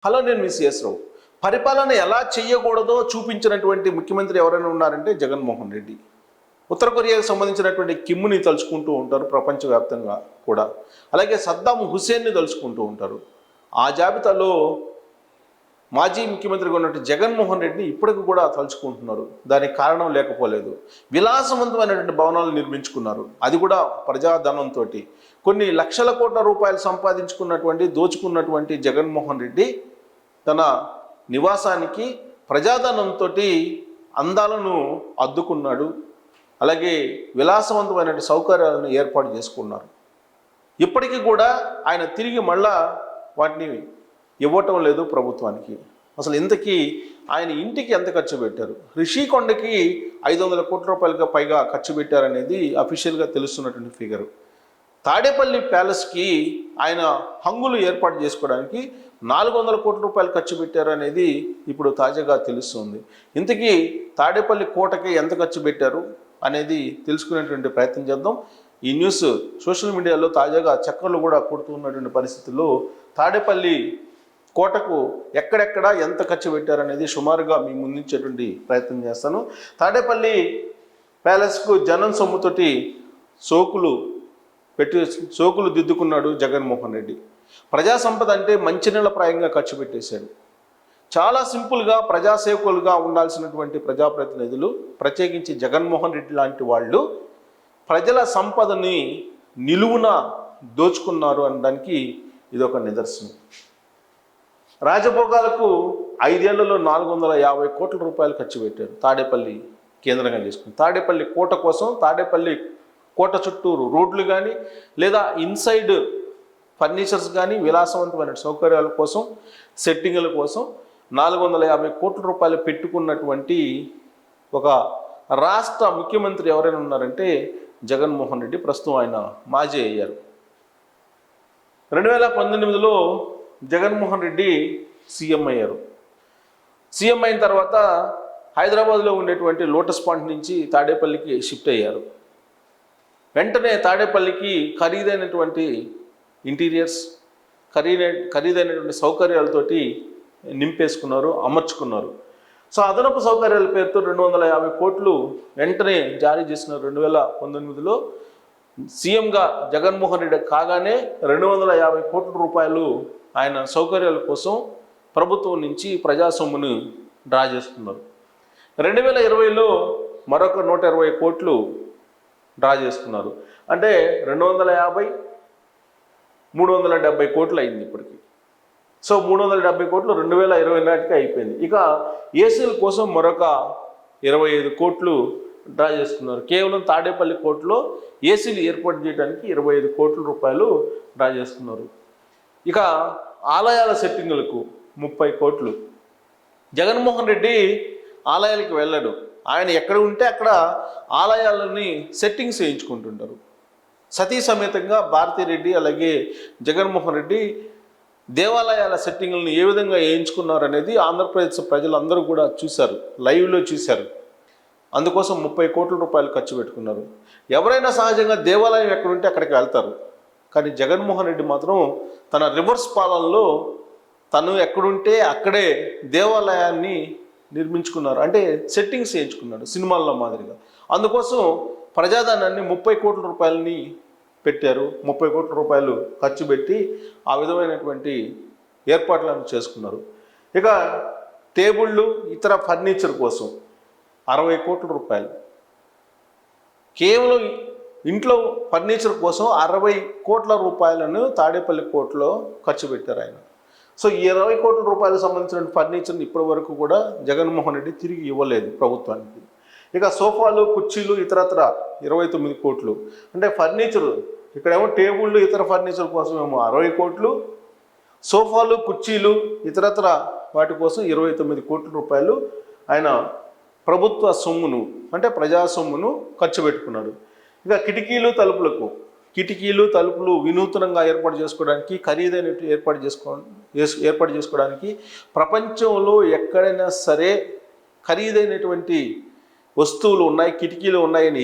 Hello, నేను మీ CS రావు. పరిపాలన ఎలా చేయకూడదో చూపించినటువంటి ముఖ్యమంత్రి ఎవరైనా ఉన్నారంటే జగన్మోహన్ రెడ్డి. ఉత్తర కొరియాకు సంబంధించినటువంటి కిమ్ముని తలుచుకుంటూ ఉంటారు ప్రపంచవ్యాప్తంగా కూడా. అలాగే సద్దాం హుస్సేన్ని తలుచుకుంటూ ఉంటారు. ఆ జాబితాలో మాజీ ముఖ్యమంత్రిగా ఉన్నట్టు జగన్మోహన్ రెడ్డిని ఇప్పటికి కూడా తలుచుకుంటున్నారు. దానికి కారణం లేకపోలేదు. విలాసవంతమైనటువంటి భవనాలు నిర్మించుకున్నారు, అది కూడా ప్రజాధనంతో. కొన్ని లక్షల కోట్ల రూపాయలు సంపాదించుకున్నటువంటి దోచుకున్నటువంటి జగన్మోహన్ రెడ్డి తన నివాసానికి ప్రజాధనంతో అందాలను అద్దుకున్నాడు. అలాగే విలాసవంతమైన సౌకర్యాలను ఏర్పాటు చేసుకున్నారు. ఇప్పటికీ కూడా ఆయన తిరిగి మళ్ళా వాటిని ఇవ్వటం లేదు ప్రభుత్వానికి. అసలు ఇంతకీ ఆయన ఇంటికి ఎంత ఖర్చు పెట్టారు? రిషికొండకి 500 కోట్ల రూపాయలుగా పైగా ఖర్చు పెట్టారనేది అఫీషియల్గా తెలుస్తున్నటువంటి ఫిగరు. తాడేపల్లి ప్యాలెస్కి ఆయన హంగులు ఏర్పాటు చేసుకోవడానికి 400 కోట్ల రూపాయలు ఖర్చు పెట్టారు అనేది ఇప్పుడు తాజాగా తెలుస్తుంది. ఇంతకీ తాడేపల్లి కోటకి ఎంత ఖర్చు పెట్టారు అనేది తెలుసుకునేటువంటి ప్రయత్నం చేద్దాం. ఈ న్యూస్ సోషల్ మీడియాలో తాజాగా చక్కర్లు కూడా కొడుతున్నటువంటి పరిస్థితుల్లో తాడేపల్లి కోటకు ఎక్కడెక్కడ ఎంత ఖర్చు పెట్టారనేది సుమారుగా మీ ముందుంచేటువంటి ప్రయత్నం చేస్తాను. తాడేపల్లి ప్యాలెస్కు జనం సొమ్ముతోటి సోకులు దిద్దుకున్నాడు జగన్మోహన్ రెడ్డి. ప్రజా సంపద అంటే మంచినీళ్ళ ప్రాయంగా ఖర్చు పెట్టేశాడు. చాలా సింపుల్గా ప్రజాసేవకులుగా ఉండాల్సినటువంటి ప్రజాప్రతినిధులు, ప్రత్యేకించి జగన్మోహన్ రెడ్డి లాంటి వాళ్ళు ప్రజల సంపదని నిలువున దోచుకున్నారు అనడానికి ఇదొక నిదర్శనం. రాజభోగాలకు 5 ఏళ్లలో 450 కోట్ల రూపాయలు ఖర్చు పెట్టారు తాడేపల్లి కేంద్రంగా చేసుకుని. తాడేపల్లి కోట కోసం, తాడేపల్లి కోట చుట్టూరు రోడ్లు కానీ లేదా ఇన్సైడ్ ఫర్నిచర్స్ కానీ విలాసవంతమైన సౌకర్యాల కోసం, సెట్టింగుల కోసం 450 కోట్ల రూపాయలు పెట్టుకున్నటువంటి ఒక రాష్ట్ర ముఖ్యమంత్రి ఎవరైనా ఉన్నారంటే జగన్మోహన్ రెడ్డి. ప్రస్తుతం ఆయన మాజీ అయ్యారు. 2019లో జగన్మోహన్ రెడ్డి సీఎం అయ్యారు. సీఎం అయిన తర్వాత హైదరాబాద్లో ఉండేటువంటి లోటస్ పాయింట్ నుంచి తాడేపల్లికి షిఫ్ట్ అయ్యారు. వెంటనే తాడేపల్లికి ఖరీదైనటువంటి ఇంటీరియర్స్, ఖరీదైనటువంటి సౌకర్యాలతోటి నింపేసుకున్నారు, అమర్చుకున్నారు. సో అదనపు సౌకర్యాల పేరుతో 250 కోట్లు వెంటనే జారీ చేసినారు. 2019లో సీఎంగా జగన్మోహన్ రెడ్డి కాగానే 250 కోట్ల రూపాయలు ఆయన సౌకర్యాల కోసం ప్రభుత్వం నుంచి ప్రజా సొమ్మును డ్రా చేసుకున్నారు. 2020లో మరొక 120 కోట్లు డ్రా చేసుకున్నారు. అంటే 250, 370 కోట్లు అయింది ఇప్పటికి. సో 370 కోట్లు 2020 నాటికి అయిపోయింది. ఇక ఏసీల కోసం మరొక 25 కోట్లు డ్రా చేసుకున్నారు. కేవలం తాడేపల్లి కోటలో ఏసీలు ఏర్పాటు చేయడానికి 25 కోట్ల రూపాయలు డ్రా చేసుకున్నారు. ఇక ఆలయాల సెట్టింగులకు 30 కోట్లు. జగన్మోహన్ రెడ్డి ఆలయాలకు వెళ్ళడు. ఆయన ఎక్కడ ఉంటే అక్కడ ఆలయాలని సెట్టింగ్స్ వేయించుకుంటుంటారు. సతీ సమేతంగా భారతిరెడ్డి అలాగే జగన్మోహన్ రెడ్డి దేవాలయాల సెట్టింగులను ఏ విధంగా వేయించుకున్నారు అనేది ఆంధ్రప్రదేశ్ ప్రజలందరూ కూడా చూశారు, లైవ్లో చూశారు. అందుకోసం 30 కోట్ల రూపాయలు ఖర్చు పెట్టుకున్నారు. ఎవరైనా సహజంగా దేవాలయం ఎక్కడుంటే అక్కడికి వెళ్తారు. కానీ జగన్మోహన్ రెడ్డి మాత్రం తన రివర్స్ పాలనలో తను ఎక్కడుంటే అక్కడే దేవాలయాన్ని నిర్మించుకున్నారు. అంటే సెట్టింగ్స్ వేయించుకున్నాడు సినిమాల్లో మాదిరిగా. అందుకోసం ప్రజాధనాన్ని 30 కోట్ల రూపాయలని పెట్టారు. 30 కోట్ల రూపాయలు ఖర్చు పెట్టి ఆ విధమైనటువంటి ఏర్పాట్లను చేసుకున్నారు. ఇక టేబుళ్ళు, ఇతర ఫర్నిచర్ కోసం 60 కోట్ల రూపాయలు. కేవలం ఇంట్లో ఫర్నిచర్ కోసం 60 కోట్ల రూపాయలను తాడేపల్లి కోటలో ఖర్చు పెట్టారు ఆయన. సో ఈ 20 కోట్ల రూపాయలకు సంబంధించిన ఫర్నిచర్ని ఇప్పటి వరకు కూడా జగన్మోహన్ రెడ్డి తిరిగి ఇవ్వలేదు ప్రభుత్వానికి. ఇక సోఫాలు, కుర్చీలు, ఇతరత్ర 29 కోట్లు. అంటే ఫర్నిచరు ఇక్కడేమో టేబుళ్ళు, ఇతర ఫర్నిచర్ కోసం ఏమో 60 కోట్లు, సోఫాలు, కుర్చీలు, ఇతరత్ర వాటి కోసం 29 కోట్ల రూపాయలు ఆయన ప్రభుత్వ సొమ్మును, అంటే ప్రజా సొమ్మును ఖర్చు పెట్టుకున్నాడు. ఇక కిటికీలు, తలుపులు వినూతనంగా ఏర్పాటు చేసుకోవడానికి, ఖరీదైనట్టు ఏర్పాటు చేసుకోవడానికి ప్రపంచంలో ఎక్కడైనా సరే ఖరీదైనటువంటి వస్తువులు ఉన్నాయి, కిటికీలు ఉన్నాయని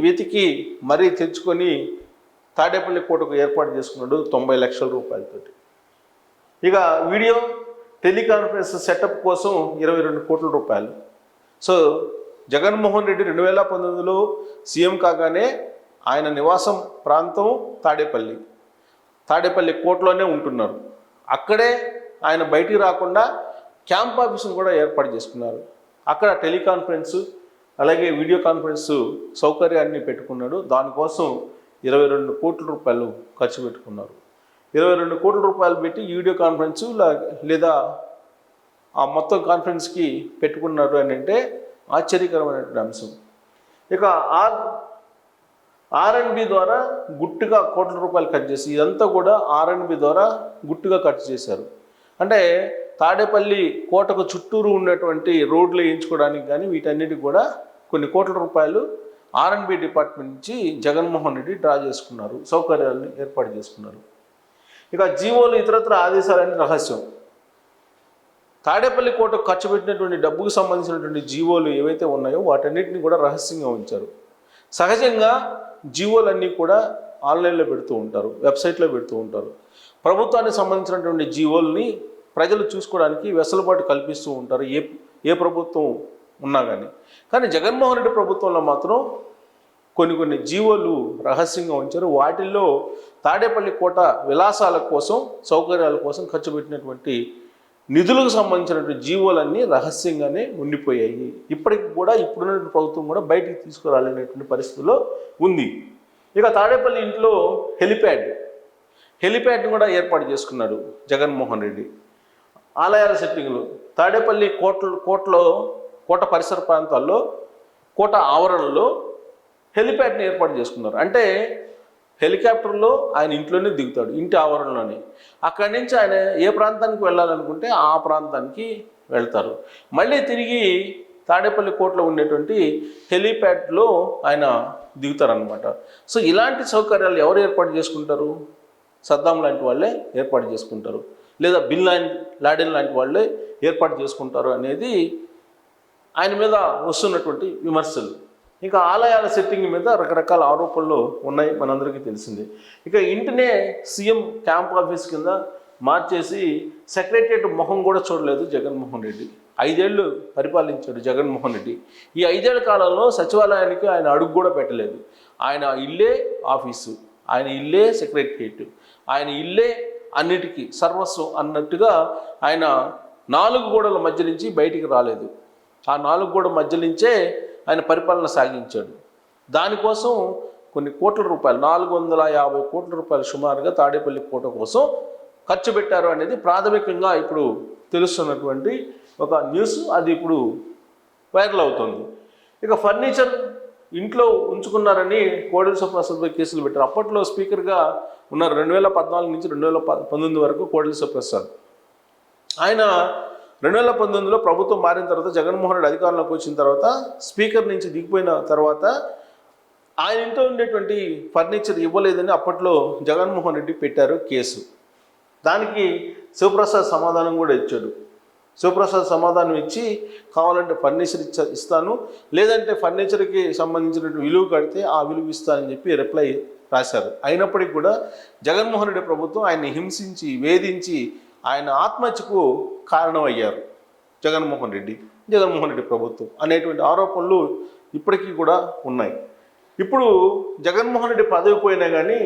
వెతికి మరీ తెచ్చుకొని తాడేపల్లి కోటకు ఏర్పాటు చేసుకున్నాడు 90 లక్షల రూపాయలతోటి. ఇక వీడియో టెలికాన్ఫరెన్స్ సెటప్ కోసం 22 కోట్ల రూపాయలు. సో జగన్మోహన్ రెడ్డి 2019లో సీఎం కాగానే ఆయన నివాసం ప్రాంతం తాడేపల్లి కోర్టులోనే ఉంటున్నారు. అక్కడే ఆయన బయటికి రాకుండా క్యాంప్ ఆఫీసును కూడా ఏర్పాటు చేసుకున్నారు. అక్కడ టెలికాన్ఫరెన్స్ అలాగే వీడియో కాన్ఫరెన్స్ సౌకర్యాన్ని పెట్టుకున్నాడు. దానికోసం 22 కోట్ల రూపాయలు ఖర్చు పెట్టుకున్నారు. 22 కోట్ల రూపాయలు పెట్టి వీడియో కాన్ఫరెన్స్ లేదా ఆ మొత్తం కాన్ఫరెన్స్కి పెట్టుకున్నారు అని అంటే ఆశ్చర్యకరమైనటువంటి అంశం. ఇక ఆర్ఎండ్బి ద్వారా గుట్టుగా కోట్ల రూపాయలు ఖర్చు చేసి ఇదంతా కూడా ఆర్ఎండ్బి ద్వారా గుట్టుగా ఖర్చు చేశారు. అంటే తాడేపల్లి కోటకు చుట్టూరు ఉన్నటువంటి రోడ్లు వేయించుకోవడానికి కానీ వీటన్నిటికి కూడా కొన్ని కోట్ల రూపాయలు ఆర్ఎండ్బి డిపార్ట్మెంట్ నుంచి జగన్మోహన్ రెడ్డి డ్రా చేసుకున్నారు, సౌకర్యాలను ఏర్పాటు చేసుకున్నారు. ఇక జీవోలు ఇతరత్ర ఆదేశాలని రహస్యం. తాడేపల్లి కోటకు ఖర్చు పెట్టినటువంటి డబ్బుకు సంబంధించినటువంటి జీవోలు ఏవైతే ఉన్నాయో వాటన్నిటిని కూడా రహస్యంగా ఉంచారు. సహజంగా జీవోలన్నీ కూడా ఆన్లైన్లో పెడుతూ ఉంటారు, వెబ్సైట్లో పెడుతూ ఉంటారు. ప్రభుత్వానికి సంబంధించినటువంటి జీవోల్ని ప్రజలు చూసుకోవడానికి వెసులుబాటు కల్పిస్తూ ఉంటారు ఏ ప్రభుత్వం ఉన్నా కానీ జగన్మోహన్ రెడ్డి ప్రభుత్వంలో మాత్రం కొన్ని జీవోలు రహస్యంగా ఉంచారు. వాటిల్లో తాడేపల్లి కోట విలాసాల కోసం సౌకర్యాల కోసం ఖర్చు పెట్టినటువంటి నిధులకు సంబంధించినటువంటి జీవోలన్నీ రహస్యంగానే ఉండిపోయాయి. ఇప్పటికి కూడా ఇప్పుడున్న ప్రభుత్వం కూడా బయటికి తీసుకురాలేనటువంటి పరిస్థితిలో ఉంది. ఇక తాడేపల్లి ఇంట్లో హెలిప్యాడ్ని కూడా ఏర్పాటు చేసుకున్నాడు జగన్మోహన్ రెడ్డి. ఆలయాల సెట్టింగ్లు తాడేపల్లి కోట పరిసర ప్రాంతాల్లో కోట ఆవరణలో హెలిప్యాడ్ని ఏర్పాటు చేసుకున్నారు. అంటే హెలికాప్టర్లో ఆయన ఇంట్లోనే దిగుతాడు, ఇంటి ఆవరణలోనే. అక్కడి నుంచి ఆయన ఏ ప్రాంతానికి వెళ్ళాలనుకుంటే ఆ ప్రాంతానికి వెళ్తారు. మళ్ళీ తిరిగి తాడేపల్లి కోటలో ఉండేటువంటి హెలిప్యాడ్లో ఆయన దిగుతారనమాట. సో ఇలాంటి సౌకర్యాలు ఎవరు ఏర్పాటు చేసుకుంటారు? సద్దాం లాంటి వాళ్ళే ఏర్పాటు చేసుకుంటారు, లేదా బిన్ లాడెన్ లాంటి వాళ్ళే ఏర్పాటు చేసుకుంటారు అనేది ఆయన మీద వస్తున్నటువంటి విమర్శలు. ఇంకా ఆలయాల సెట్టింగ్ మీద రకరకాల ఆరోపణలు ఉన్నాయి, మనందరికీ తెలిసింది. ఇక ఇంటినే సీఎం క్యాంప్ ఆఫీస్ కింద మార్చేసి సెక్రటరియట్ మొహం కూడా చూడలేదు జగన్మోహన్ రెడ్డి. 5 ఏళ్ళు పరిపాలించాడు జగన్మోహన్ రెడ్డి. ఈ 5 ఏళ్ల కాలంలో సచివాలయానికి ఆయన అడుగు కూడా పెట్టలేదు. ఆయన ఇల్లే ఆఫీసు, ఆయన ఇల్లే సెక్రటరియట్, ఆయన ఇల్లే అన్నిటికీ సర్వస్వం అన్నట్టుగా ఆయన 4 గోడల మధ్య నుంచి బయటికి రాలేదు. ఆ 4 గోడల మధ్య నుంచే ఆయన పరిపాలన సాగించాడు. దానికోసం కొన్ని కోట్ల రూపాయలు 450 కోట్ల రూపాయలు సుమారుగా తాడేపల్లి కోట కోసం ఖర్చు పెట్టారు అనేది ప్రాథమికంగా ఇప్పుడు తెలుస్తున్నటువంటి ఒక న్యూస్. అది ఇప్పుడు వైరల్ అవుతుంది. ఇక ఫర్నిచర్ ఇంట్లో ఉంచుకున్నారని కోడెల శివప్రసాద్పై కేసులు పెట్టారు. అప్పట్లో స్పీకర్గా ఉన్నారు 2014 నుంచి 2019 వరకు కోడెల శివప్రసాద్. ఆయన 2019లో ప్రభుత్వం మారిన తర్వాత జగన్మోహన్ రెడ్డి అధికారంలోకి వచ్చిన తర్వాత స్పీకర్ నుంచి దిగిపోయిన తర్వాత ఆయన ఇంట్లో ఉండేటువంటి ఫర్నిచర్ ఇవ్వలేదని అప్పట్లో జగన్మోహన్ రెడ్డి పెట్టారు కేసు. దానికి శివప్రసాద్ సమాధానం కూడా ఇచ్చాడు. శివప్రసాద్ సమాధానం ఇచ్చి కావాలంటే ఫర్నిచర్ ఇస్తాను, లేదంటే ఫర్నిచర్కి సంబంధించినటువంటి విలువ కడితే ఆ విలువ ఇస్తానని చెప్పి రిప్లై రాశారు. అయినప్పటికీ కూడా జగన్మోహన్ రెడ్డి ప్రభుత్వం ఆయన్ని హింసించి వేధించి ఆయన ఆత్మహత్యకు కారణమయ్యారు జగన్మోహన్ రెడ్డి ప్రభుత్వం అనేటువంటి ఆరోపణలు ఇప్పటికీ కూడా ఉన్నాయి. ఇప్పుడు జగన్మోహన్ రెడ్డి పదవి పోయినా కానీ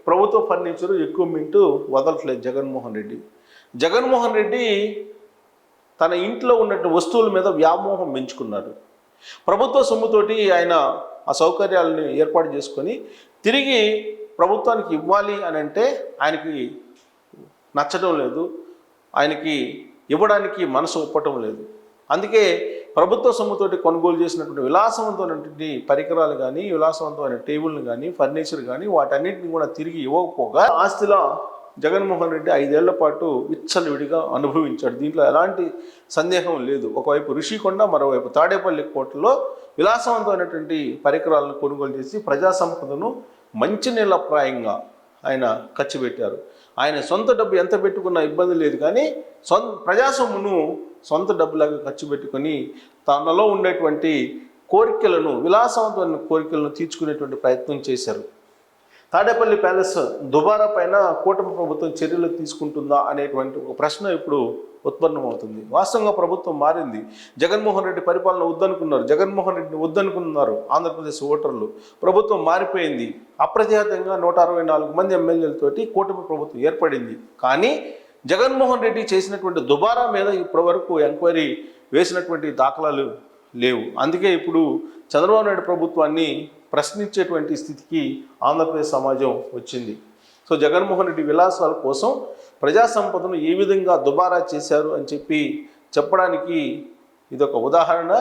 ప్రభుత్వ ఫర్నిచరు ఎక్కువ మింటూ వదలట్లేదు జగన్మోహన్ రెడ్డి తన ఇంట్లో ఉన్నట్టు వస్తువుల మీద వ్యామోహం పెంచుకున్నాడు. ప్రభుత్వ సొమ్ముతోటి ఆయన ఆ సౌకర్యాలను ఏర్పాటు చేసుకొని తిరిగి ప్రభుత్వానికి ఇవ్వాలి అని అంటే ఆయనకి నచ్చడం లేదు, ఆయనకి ఇవ్వడానికి మనసు ఒప్పటం లేదు. అందుకే ప్రభుత్వ సొమ్ముతోటి కొనుగోలు చేసినటువంటి విలాసవంతమైనటువంటి పరికరాలు కానీ, విలాసవంతమైన టేబుల్ని కానీ, ఫర్నిచర్ కానీ వాటన్నిటిని కూడా తిరిగి ఇవ్వకపోగా ఆస్తిలో జగన్మోహన్ రెడ్డి 5 ఏళ్ల పాటు విచ్చలవిడిగా అనుభవించాడు. దీంట్లో ఎలాంటి సందేహం లేదు. ఒకవైపు ఋషికొండ, మరోవైపు తాడేపల్లి కోటలో విలాసవంతమైనటువంటి పరికరాలను కొనుగోలు చేసి ప్రజా సంపదను మంచినీళ్ళప్రాయంగా ఆయన ఖర్చు పెట్టారు. ఆయన సొంత డబ్బు ఎంత పెట్టుకున్నా ఇబ్బంది లేదు, కానీ ప్రజాసొమ్మును సొంత డబ్బులాగా ఖర్చు పెట్టుకొని తనలో ఉండేటువంటి కోరికలను, విలాసవంతమైన కోరికలను తీర్చుకునేటువంటి ప్రయత్నం చేశారు. తాడేపల్లి ప్యాలెస్ దుబారా పైన కూటమి ప్రభుత్వం చర్యలు తీసుకుంటుందా అనేటువంటి ఒక ప్రశ్న ఇప్పుడు ఉత్పన్నమవుతుంది. వాస్తవంగా ప్రభుత్వం మారింది. జగన్మోహన్ రెడ్డి పరిపాలన వద్దనుకున్నారు, జగన్మోహన్ రెడ్డిని వద్దనుకున్నారు ఆంధ్రప్రదేశ్ ఓటర్లు. ప్రభుత్వం మారిపోయింది. అప్రతిహతంగా 164 మంది ఎమ్మెల్యేలతోటి కూటమి ప్రభుత్వం ఏర్పడింది. కానీ జగన్మోహన్ రెడ్డి చేసినటువంటి దుబారా మీద ఇప్పటివరకు ఎంక్వైరీ వేసినటువంటి దాఖలాలు లేవు. అందుకే ఇప్పుడు చంద్రబాబు నాయుడు ప్రభుత్వాన్ని ప్రశ్నించేటువంటి స్థితికి ఆంధ్రప్రదేశ్ సమాజం వచ్చింది. సో జగన్మోహన్ రెడ్డి విలాసాల కోసం ప్రజా సంపదను ఏ విధంగా దుబారా చేశారు అని చెప్పడానికి ఇదొక ఉదాహరణ.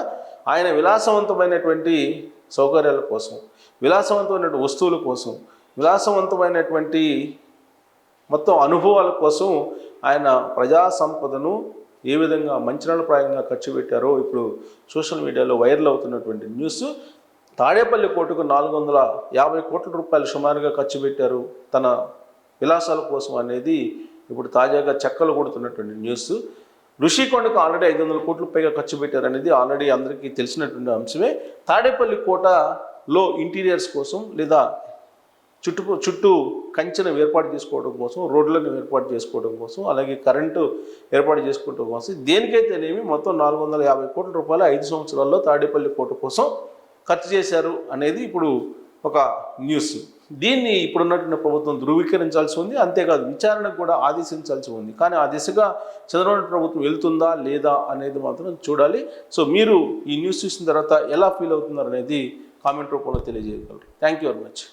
ఆయన విలాసవంతమైనటువంటి సౌకర్యాల కోసం, విలాసవంతమైన వస్తువుల కోసం, విలాసవంతమైనటువంటి మొత్తం అనుభవాల కోసం ఆయన ప్రజా సంపదను ఏ విధంగా మంచినీళ్ళప్రాయంగా ఖర్చు పెట్టారో ఇప్పుడు సోషల్ మీడియాలో వైరల్ అవుతున్నటువంటి న్యూస్. తాడేపల్లి కోర్టుకు 450 కోట్ల రూపాయలు సుమారుగా ఖర్చు పెట్టారు తన విలాసాల కోసం అనేది ఇప్పుడు తాజాగా చెక్కలు కొడుతున్నటువంటి న్యూస్. ఋషికొండకు ఆల్రెడీ 500 కోట్ల పైగా ఖర్చు పెట్టారు అనేది ఆల్రెడీ అందరికీ తెలిసినటువంటి అంశమే. తాడేపల్లి కోటలో ఇంటీరియర్స్ కోసం లేదా చుట్టూ కంచెను ఏర్పాటు చేసుకోవడం కోసం, రోడ్లను ఏర్పాటు చేసుకోవడం కోసం, అలాగే కరెంటు ఏర్పాటు చేసుకోవడం కోసం, దేనికైతేనేమి మొత్తం 450 కోట్ల రూపాయలు 5 సంవత్సరాల్లో తాడేపల్లి కోట కోసం ఖర్చు చేశారు అనేది ఇప్పుడు ఒక న్యూస్. దీన్ని ఇప్పుడున్నటువంటి ప్రభుత్వం ధృవీకరించాల్సి ఉంది. అంతేకాదు విచారణకు కూడా ఆదేశించాల్సి ఉంది. కానీ ఆ దిశగా చంద్రబాబు ప్రభుత్వం వెళ్తుందా లేదా అనేది మాత్రం చూడాలి. సో మీరు ఈ న్యూస్ చూసిన తర్వాత ఎలా ఫీల్ అవుతున్నారు అనేది కామెంట్ రూపంలో తెలియజేయగలరు. Thank you very much.